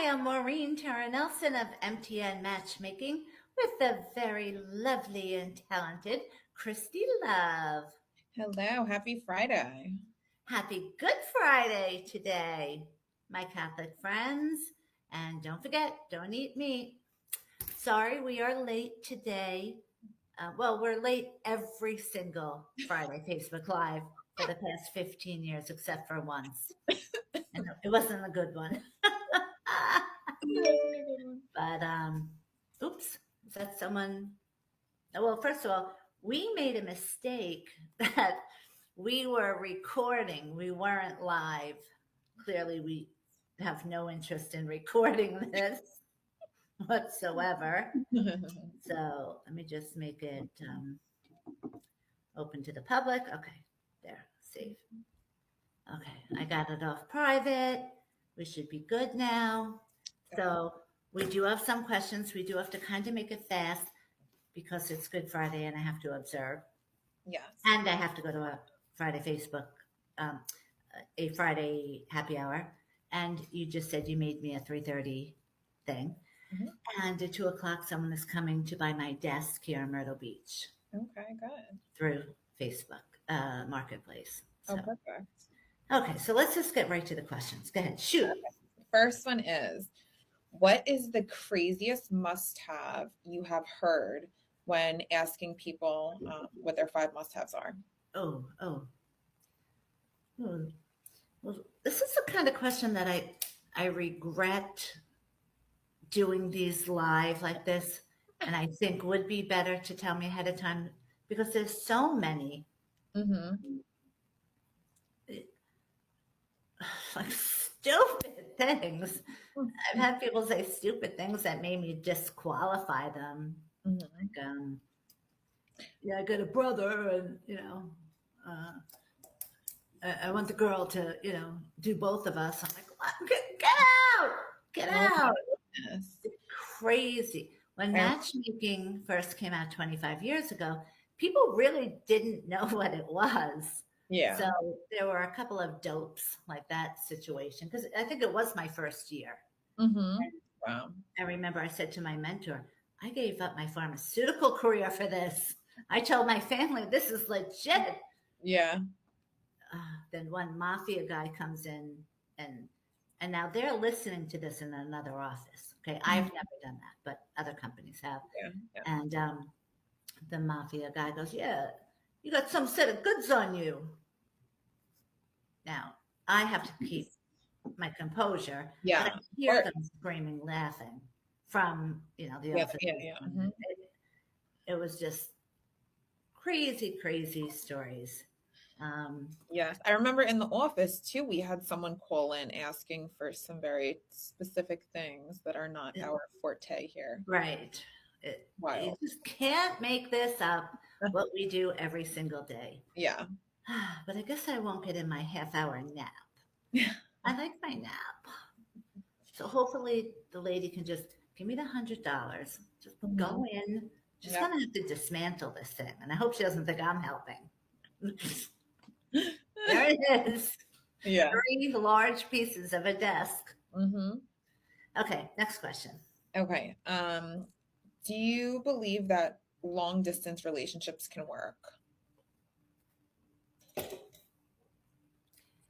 I'm Maureen Tara Nelson of MTN Matchmaking with the very lovely and talented Christy Love. Hello, happy Friday. Happy Good Friday today, my Catholic friends. And don't forget, don't eat meat. Sorry, we are late today. We're late every single Friday Facebook Live for the past 15 years, except for once. And it wasn't a good one. But oops, is that someone? Well, first of all, we made a mistake that we were recording. We weren't live. Clearly, we have no interest in recording this whatsoever. So let me just make it open to the public. Okay, there, save. Okay, I got it off private. We should be good now. So we do have some questions. We do have to kind of make it fast because it's Good Friday and I have to observe. Yes. And I have to go to a Friday Facebook, um, a Friday happy hour. And you just said you made me a 3:30 thing. Mhm. And at 2 o'clock, someone is coming to buy my desk here in Myrtle Beach Okay, good. through Facebook Marketplace. Oh, So, perfect. okay, so let's just get right to the questions. Go ahead, shoot. First one is, what is the craziest must-have you have heard when asking people what their 5 must-haves are? Oh. Hmm. Well, this is the kind of question that I regret doing these live like this, and I think would be better to tell me ahead of time because there's so many Mm-hmm. like stupid things. I've had people say stupid things that made me disqualify them. Mm-hmm. Like, yeah, I got a brother, and I want the girl to, do both of us. I'm like, what? Get out, get Oh, out. yes. Crazy. When I- matchmaking first came out 25 years ago, people really didn't know what it was. yeah. So there were a couple of dopes like that situation because I think it was my first year. Mm-hmm. Wow. I remember I said to my mentor, I gave up my pharmaceutical career for this. I told my family this is legit. Yeah. Then one mafia guy comes in and now they're listening to this in another office. Okay, I've never done that, but other companies have. Yeah. Yeah. And the mafia guy goes, "Yeah, you got some set of goods on you." Now I have to keep my composure, Yeah. but I hear them screaming, laughing from the Yeah. office. Yeah. Yeah. Mm-hmm. It was just crazy stories. Yes, I remember in the office too, we had someone call in asking for some very specific things that are not our forte here. Right. You Wild. just can't make this up, what we do every single day. Yeah. But I guess I won't get in my half-hour nap. I like my nap. So hopefully the lady can just give me the $100. Just go in. She's Yep. going to have to dismantle this thing. And I hope she doesn't think I'm helping. There it is. Yeah. 3 large pieces of a desk. Mm-hmm. Okay, next question. Okay. Do you believe that long distance relationships can work?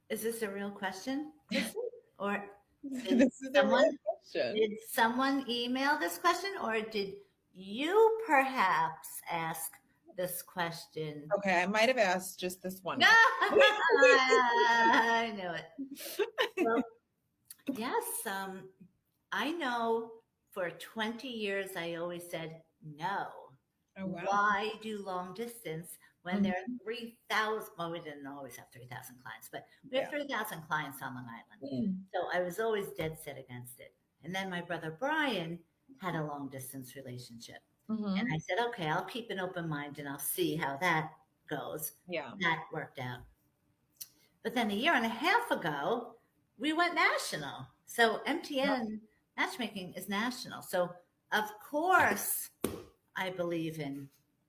Is this a real question? Or This is a real question. did someone email this question, or did you perhaps ask this question? Okay, I might have asked just this one. No, I knew it. Well, yes, I know for 20 years I always said no. Oh, wow. Why do long distance when Mhm. there are 3,000? Well, we didn't always have 3,000 clients, but we have 3,000 clients on Long Island. Mm. So I was always dead set against it. And then my brother Brian had a long distance relationship. Mhm. And I said, okay, I'll keep an open mind and I'll see how that goes. Yeah. That worked out. But then a year and a half ago, we went national. So MTN matchmaking is national. So of course, I believe in,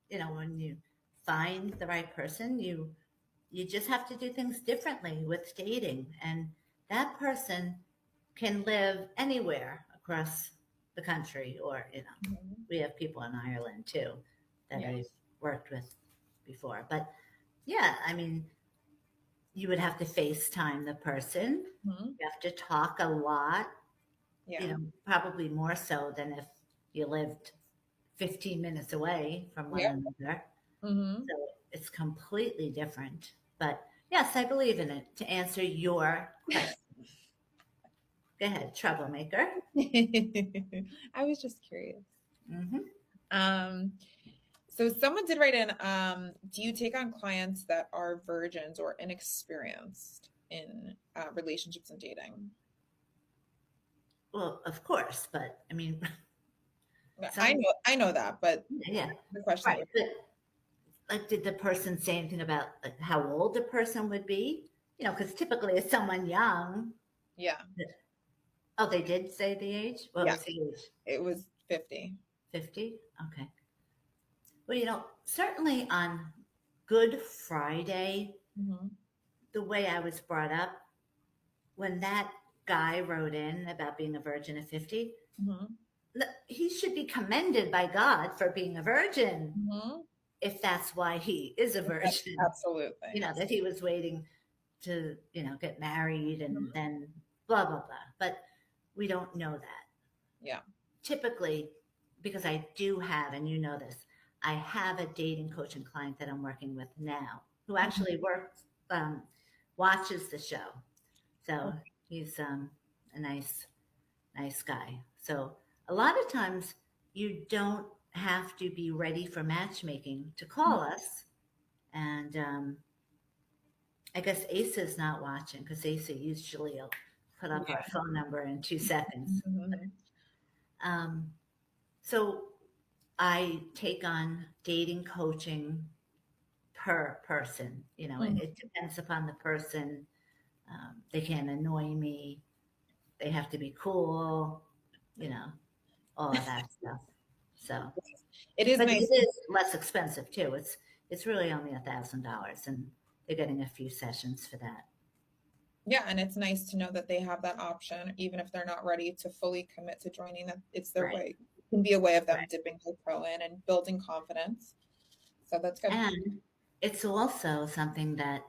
when you find the right person, you just have to do things differently with dating. And that person can live anywhere across the country, or Mhm. we have people in Ireland too that Yeah. I've worked with before. But yeah, I mean, you would have to FaceTime the person. Mhm. You have to talk a lot, Yeah. probably more so than if you lived 15 minutes away from one Yep. another. Mhm. So it's completely different. But yes, I believe in it. To answer your question, go ahead, troublemaker. I was just curious. Hmm. Um, so someone did write in, do you take on clients that are virgins or inexperienced in relationships and dating? Well, of course, but I mean, I some, know, I know that, but yeah, the question that right. was, But like, did the person say anything about like how old the person would be? Because typically it's someone young. yeah, Oh, they did say the age? What yeah, was the age? it was 50. 50? Okay. Well, certainly on Good Friday, Hmm. the way I was brought up, when that guy wrote in about being a virgin at 50, Hmm. he should be commended by God for being a virgin, Hmm. if that's why he is a virgin, Absolutely. that he was waiting to, get married and Mhm. then blah, blah, blah. But we don't know that. Yeah. Typically, because I do have, and you know this, I have a dating coaching client that I'm working with now who Mhm. actually um, watches the show. So Okay. he's a nice guy. So a lot of times you don't have to be ready for matchmaking to call us. And I guess Asa's not watching because Asa usually will put up our Yeah. phone number in 2 seconds. Mhm. Um, so I take on dating coaching per person. Mhm. It depends upon the person. They can't annoy me. They have to be cool, you know, all of that stuff. So, It is but it nice. is less expensive too. It's really only $1,000, and they're getting a few sessions for that. Yeah, and it's nice to know that they have that option, even if they're not ready to fully commit to joining, that it's their Right, way. It can be a way of them right. dipping their toe in and building confidence. So that's good. And it's also something that,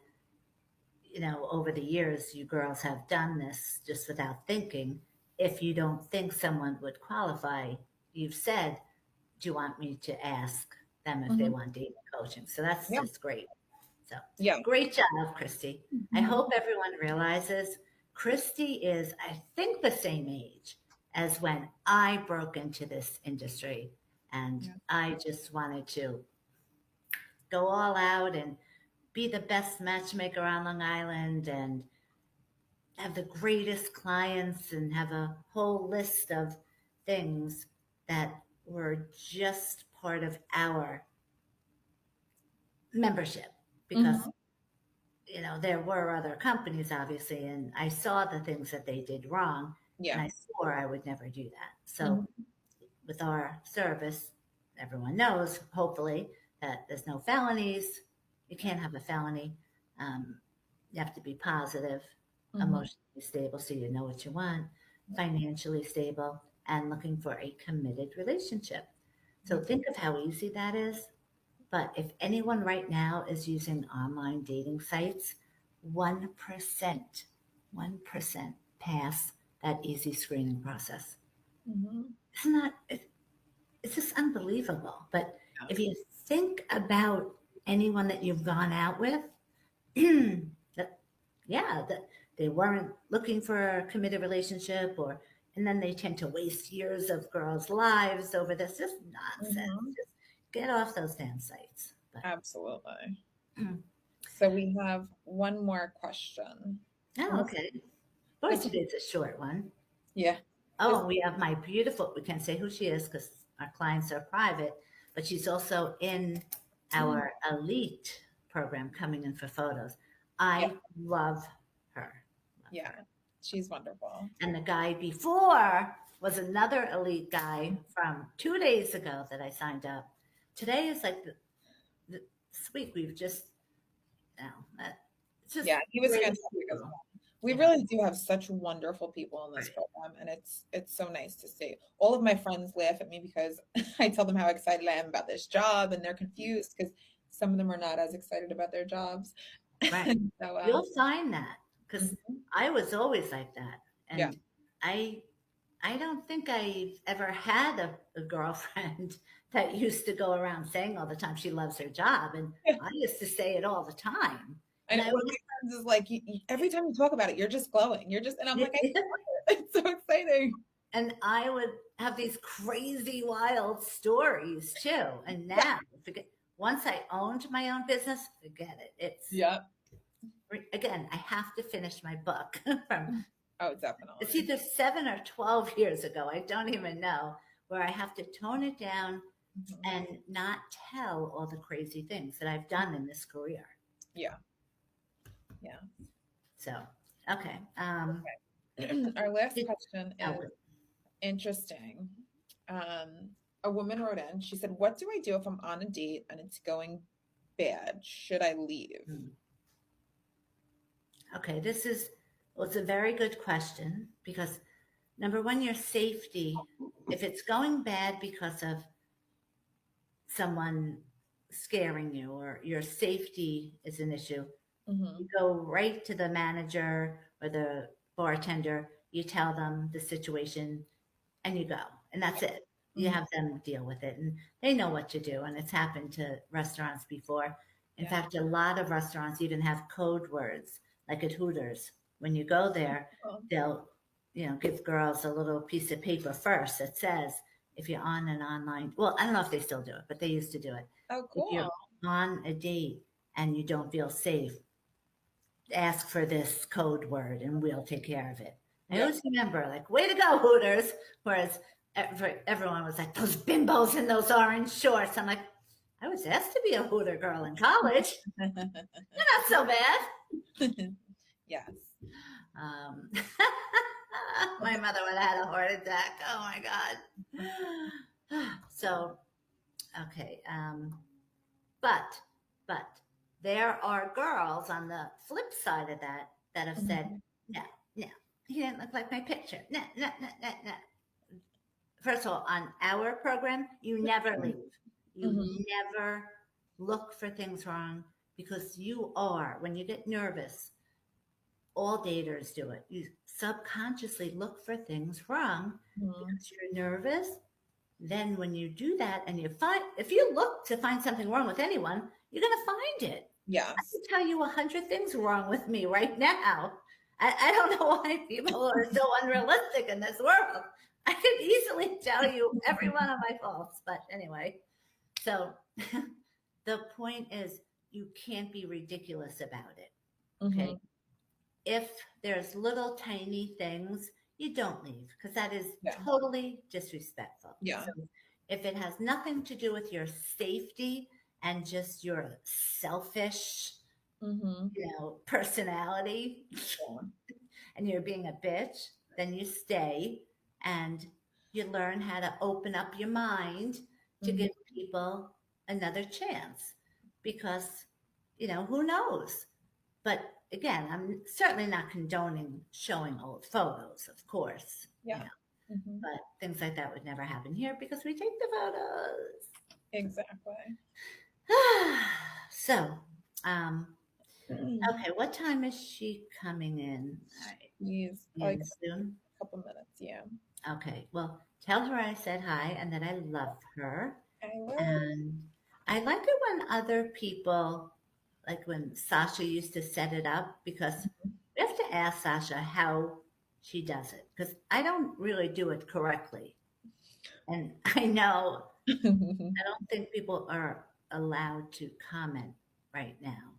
over the years, you girls have done this just without thinking. If you don't think someone would qualify, you've said, do you want me to ask them if they Mhm. want dating coaching? So that's Yeah. just great. So Yeah. great job, Christy. I Mhm. hope everyone realizes Christy is, I think, the same age as when I broke into this industry. And Yeah. I just wanted to go all out and be the best matchmaker on Long Island and have the greatest clients and have a whole list of things that were just part of our membership because Mhm. there were other companies obviously, and I saw the things that they did wrong, and Yeah. I swore I would never do that. So Mhm. with our service, everyone knows hopefully that there's no felonies. You can't have a felony. um, you have to be positive, Mhm. emotionally stable, so you know what you want, financially stable, and looking for a committed relationship. So Yeah. think of how easy that is. But if anyone right now is using online dating sites, 1%, 1% pass that easy screening process. Mhm. Isn't that, it's just unbelievable. But Yeah. if you think about anyone that you've gone out with, that, yeah, that they weren't looking for a committed relationship, and then they tend to waste years of girls' lives over this. Just nonsense. Mhm. Just get off those damn sites. But Absolutely. So we have one more question. And oh, okay. Of course, this it is a short one. yeah. Oh, This and we have my beautiful, we can't say who she is because our clients are private, but she's also in our elite program coming in for photos. yeah. I love her. Love Yeah. her. She's wonderful. And the guy before was another elite guy from 2 days ago that I signed up. Today is like this week we've just, it's just Yeah, he was great fantastic as people. well. We really do have such wonderful people in this program, and it's so nice to see. All of my friends laugh at me because I tell them how excited I am about this job, and they're confused because some of them are not as excited about their jobs. Right. So, You'll find that because mhm. I was always like that. Yeah. And I I don't think I've ever had a girlfriend that used to go around saying all the time she loves her job. And I used to say it all the time. And And I one of my friends is like, every time you talk about it, you're just glowing. You're just, and I'm like, I would, love it. It's so exciting. and I would have these crazy wild stories too. And now forget once I owned my own business, forget it. It's Yeah. again, I have to finish my book from Oh, definitely. it's either 7 or 12 years ago. I don't even know where I have to tone it down Mhm. and not tell all the crazy things that I've done in this career. Yeah. Yeah. So, okay. Our last Did- question oh, is interesting. A woman wrote in, she said, what do I do if I'm on a date and it's going bad? Should I leave? okay, well, it's a very good question because number one, your safety, if it's going bad because of someone scaring you or your safety is an issue, Mhm. you go right to the manager or the bartender, you tell them the situation and you go, and that's it. You Mhm. have them deal with it and they know what to do. And it's happened to restaurants before. In Yeah. fact, a lot of restaurants even have code words, like at Hooters. When you go there, Oh, they'll, give girls a little piece of paper first that says, if you're on an online, well, I don't know if they still do it, but they used to do it. oh, If you're cool. on a date and you don't feel safe, ask for this code word and we'll take care of it. I Yeah. always remember, like, way to go, Hooters. Whereas everyone was like, those bimbos in those orange shorts. I'm like, I was asked to be a Hooter girl in college. You're not so bad. Yes. My mother would have had a heart attack. Oh my God. So, okay. But there are girls on the flip side of that that have said, no, no, he didn't look like my picture. No, no, no, no, no. First of all, on our program, you never leave. You never look for things wrong because you are, when you get nervous, all daters do it. You subconsciously look for things wrong because you're nervous. Then when you do that and if you look to find something wrong with anyone, you're going to find it. Yes. I can tell you 100 things wrong with me right now. I don't know why people are so unrealistic in this world. I could easily tell you every one of my faults, but anyway. So the point is you can't be ridiculous about it. Okay. If there's little tiny things, you don't leave because that is totally disrespectful. Yeah. So if it has nothing to do with your safety and just your selfish, personality and you're being a bitch, then you stay and you learn how to open up your mind to give people another chance because, who knows? But again, I'm certainly not condoning showing old photos, of course. Yeah. But things like that would never happen here because we take the photos. Exactly. So, okay, what time is she coming in? All right. She's like soon? a couple minutes, yeah. Okay, well, tell her I said hi and that I love her. I will. And I like it when other people, like when Sasha used to set it up, because we have to ask Sasha how she does it, because I don't really do it correctly. And I know, I don't think people are allowed to comment right now.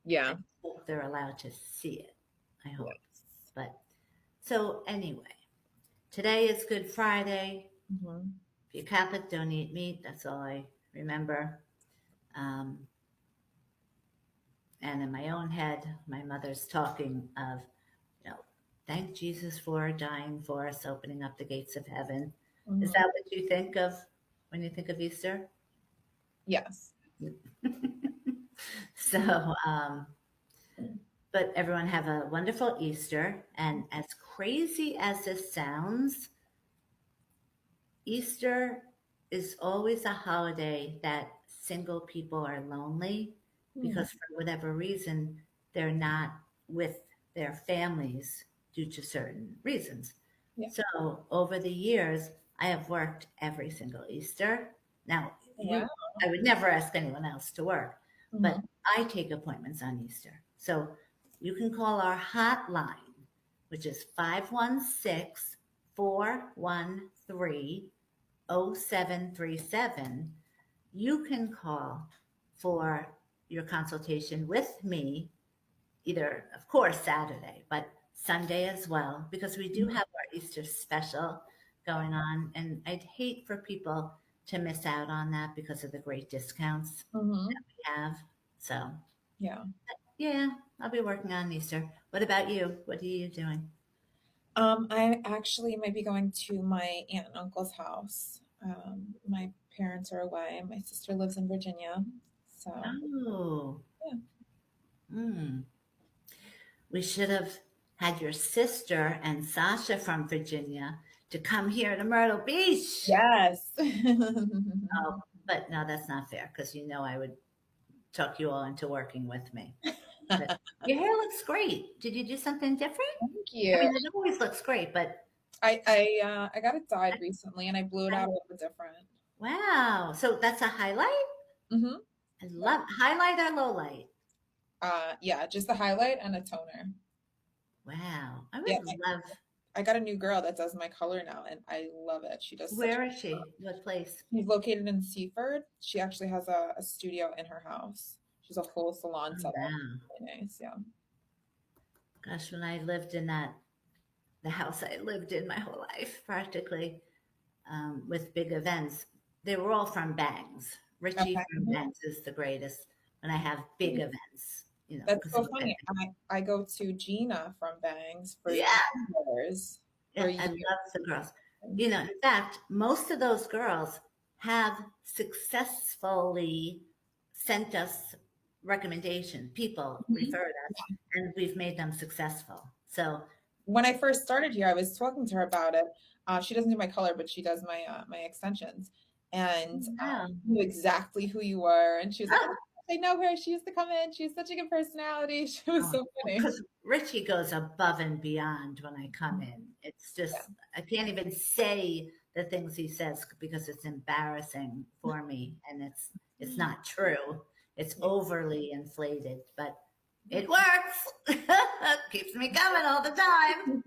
Yeah. I hope they're allowed to see it. I hope. Yes. But so anyway, today is Good Friday. If you're Catholic, don't eat meat. That's all I remember. And in my own head, my mother's talking of, thank Jesus for dying for us, opening up the gates of heaven. Is that what you think of when you think of Easter? Yes. So, But everyone have a wonderful Easter. And as crazy as this sounds, Easter is always a holiday that single people are lonely Hmm. because for whatever reason, they're not with their families due to certain reasons. Yeah. So over the years, I have worked every single Easter. Now, Wow. I would never ask anyone else to work, but Hmm. I take appointments on Easter. So you can call our hotline, which is 516 413 0737. You can call for your consultation with me, either, of course, Saturday, but Sunday as well, because we do have our Easter special going on. And I'd hate for people to miss out on that because of the great discounts Hmm. we have. So, Yeah. yeah, I'll be working on Easter. What about you? What are you doing? I actually might be going to my aunt and uncle's house. My parents are away. My sister lives in Virginia. So, Oh, yeah. hmm. We should have had your sister and Sasha from Virginia to come here to Myrtle Beach. Yes. Oh, but no, that's not fair because you know I would talk you all into working with me. But your hair looks great. Did you do something different? Thank I you. mean, it always looks great, but I got it dyed recently and I blew it out a little bit different. wow. So that's a highlight? Hmm. I Yeah. love highlight or low light. Yeah, just a highlight and a toner. Wow. I Yeah, would love. I got a new girl that does my color now and I love it. She does such Where is she? What place? She's located in Seaford. She actually has a studio in her house. She's a full salon Oh, setup. wow. Really nice, yeah. Gosh, when I lived in the house I lived in my whole life, practically, with big events, they were all from Bangs. Richie Okay. from Bangs is the greatest when I have big events, you know, That's because so funny. I go to Gina from Bangs for yeah, years. For yeah, I years. love the girls. You know, in fact, most of those girls have successfully sent us recommendation. People Mhm. referred us, and we've made them successful. So, When I first started here, I was talking to her about it. She doesn't do my color, but she does my extensions, and wow. knew exactly who you were. And she was like, "Oh, Oh, I know her. She used to come in. She has such a good personality." She was so funny. because Richie goes above and beyond when I come in. It's just, I can't even say the things he says because it's embarrassing for me and it's not true. It's Yeah. overly inflated, but it works. Keeps me coming all the time.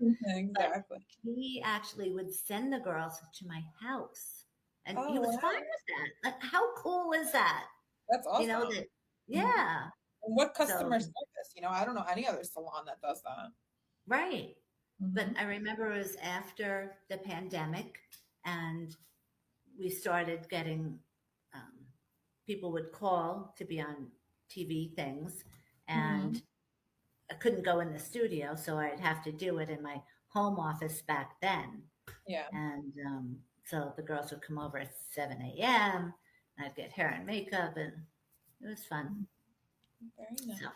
But Exactly. he actually would send the girls to my house. And he Oh, was fine wow. with that. Like, how cool is that? That's You know, awesome. that, Mhm. yeah. And what So, customer service? I don't know any other salon that does that. right. But Hmm. I remember it was after the pandemic and we started getting um, people would call to be on TV things. Hmm. And I couldn't go in the studio, so I'd have to do it in my home office back then. Yeah. And so the girls would come over at 7 a.m. and I'd get hair and makeup, and it was fun. Very nice. So,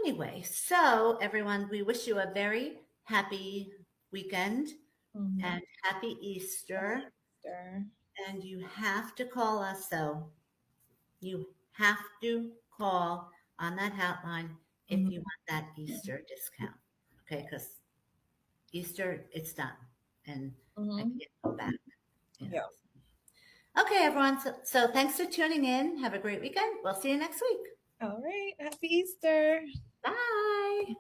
anyway, so everyone, we wish you a very happy weekend Hmm. and happy Easter. Easter. And you have to call us, though. You have to call on that hotline if you Hmm. want that Easter discount. Okay, because Easter, it's done. And I Hmm. can't go back, you Yeah. know. Okay, everyone. So thanks for tuning in. Have a great weekend. We'll see you next week. All right. Happy Easter. Bye.